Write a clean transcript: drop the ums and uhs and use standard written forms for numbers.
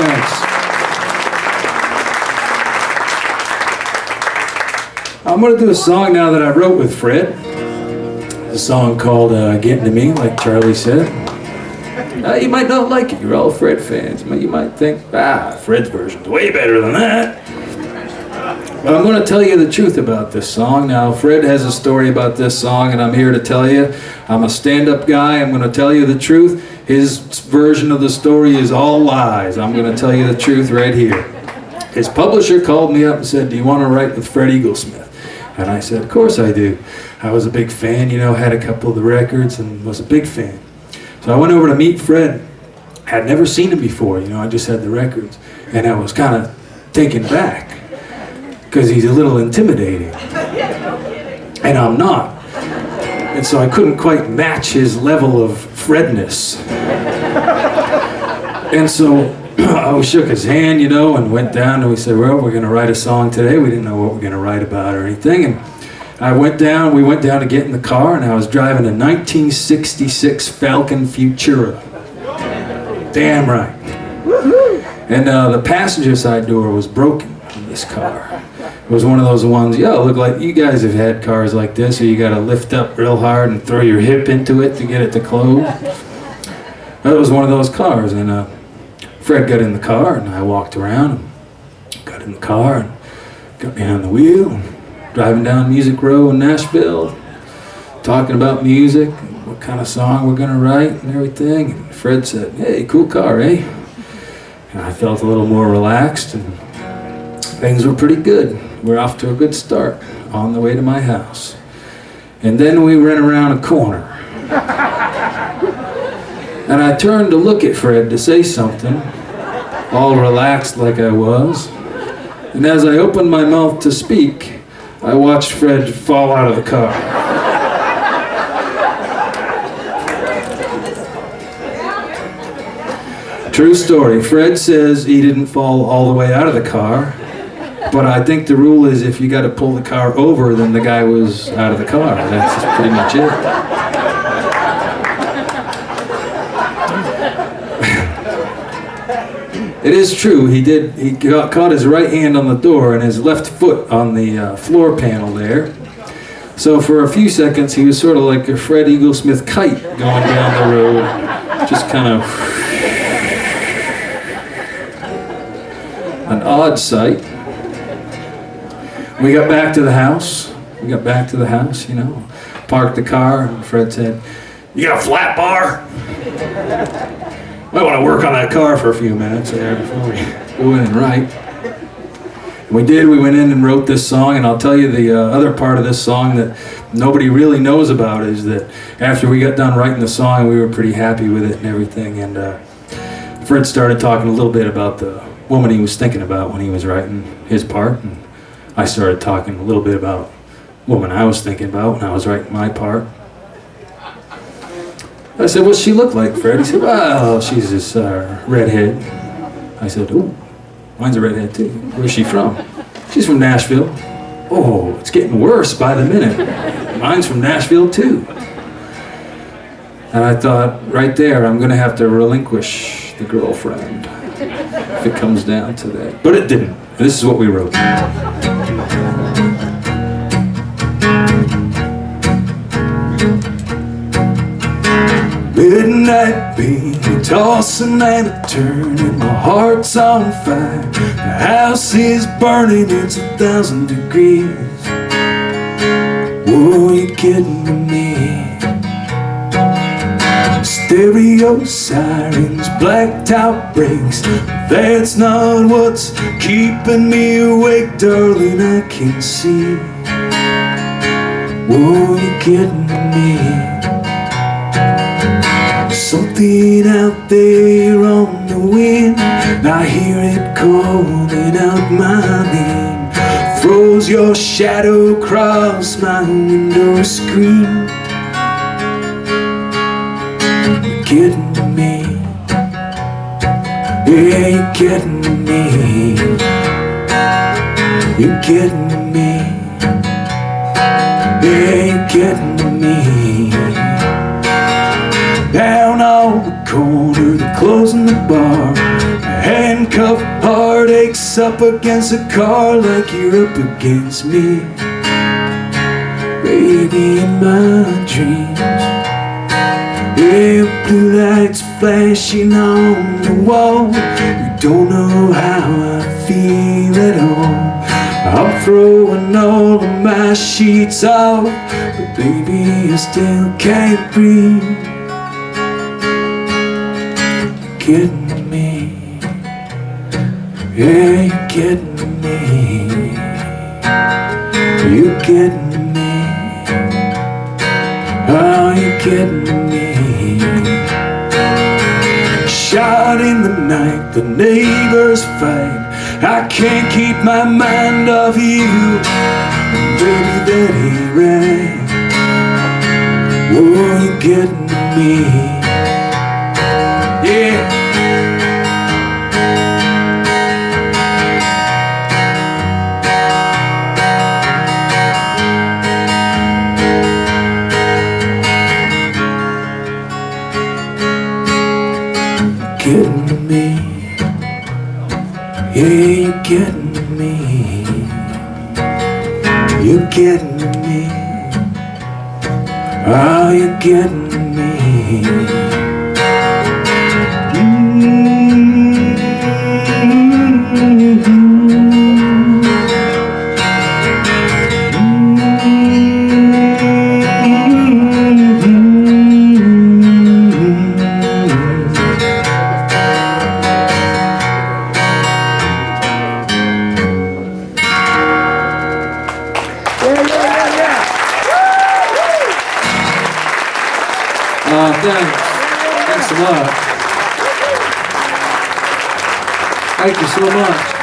Thanks. I'm going to do a song now that I wrote with Fred. A song called Gettin To Me, like Charlie said. You might not like it. You're all Fred fans. You might think, Fred's version's way better than that. But I'm going to tell you the truth about this song. Now, Fred has a story about this song, and I'm here to tell you. I'm a stand-up guy. I'm going to tell you the truth. His version of the story is all lies. I'm going to tell you the truth right here. His publisher called me up and said, "Do you want to write with Fred Eaglesmith?" And I said, "Of course I do." I was a big fan, you know, had a couple of the records and was a big fan. So I went over to meet Fred. Had never seen him before, you know, I just had the records. And I was kind of taken back because he's a little intimidating. And I'm not. And so I couldn't quite match his level of Fredness. And so I shook his hand, you know, and went down and we said, "Well, we're going to write a song today." We didn't know what we're going to write about or anything. And we went down to get in the car, and I was driving a 1966 Falcon Futura. Damn right. And the passenger side door was broken in this car. It was one of those ones, look like you guys have had cars like this, or you got to lift up real hard and throw your hip into it to get it to close. That was one of those cars, and Fred got in the car, and I walked around, and got in the car, and got behind the wheel, and driving down Music Row in Nashville, talking about music, and what kind of song we're going to write and everything. And Fred said, "Hey, cool car, eh?" And I felt a little more relaxed, and things were pretty good. We're off to a good start on the way to my house. And then we ran around a corner. And I turned to look at Fred to say something, all relaxed like I was. And as I opened my mouth to speak, I watched Fred fall out of the car. True story. Fred says he didn't fall all the way out of the car, but I think the rule is if you got to pull the car over, then the guy was out of the car. That's pretty much it. It is true, he caught his right hand on the door and his left foot on the floor panel there. So for a few seconds he was sort of like a Fred Eaglesmith kite going down the road, just kind of an odd sight. We got back to the house, you know, parked the car, and Fred said, "You got a flat bar? Might want to work on that car for a few minutes there before we go in and write." And we did. We went in and wrote this song, and I'll tell you the other part of this song that nobody really knows about is that after we got done writing the song, we were pretty happy with it and everything, and Fred started talking a little bit about the woman he was thinking about when he was writing his part, and I started talking a little bit about the woman I was thinking about when I was writing my part. I said, "What's she look like, Fred?" He said, "Well, she's this redhead." I said, "Ooh, mine's a redhead too. Where's she from?" "She's from Nashville." "Oh, it's getting worse by the minute. Mine's from Nashville too." And I thought, right there, I'm going to have to relinquish the girlfriend if it comes down to that. But it didn't. This is what we wrote. Midnight being tossing and a turning, my heart's on fire. The house is burning, it's 1,000 degrees. Whoa, you kidding me? Stereo sirens, blacked out brakes. That's not what's keeping me awake, darling, I can see. Whoa, you kidding me? Something out there on the wind, I hear it calling out my name. Throws your shadow across my window screen. You're getting to me. Yeah, you're getting to me. You're getting to me. Yeah, you're getting to me. Down on the corner, they're closing the bar. Handcuffed heartaches up against a car like you're up against me. Baby, in my dreams, yeah, blue lights flashing on the wall. You don't know how I feel at all. I'm throwing all of my sheets off, but baby, I still can't breathe. Getting to me, yeah, you're getting to me. You're getting to me. Oh, you're getting to me. Shot in the night, the neighbors fight. I can't keep my mind off you. Baby, that ain't right. Oh, you're getting to me. Yeah. Getting to me, yeah, you're getting to me. You're getting to me. Oh, you're getting to me. Thanks a lot. Thank you so much.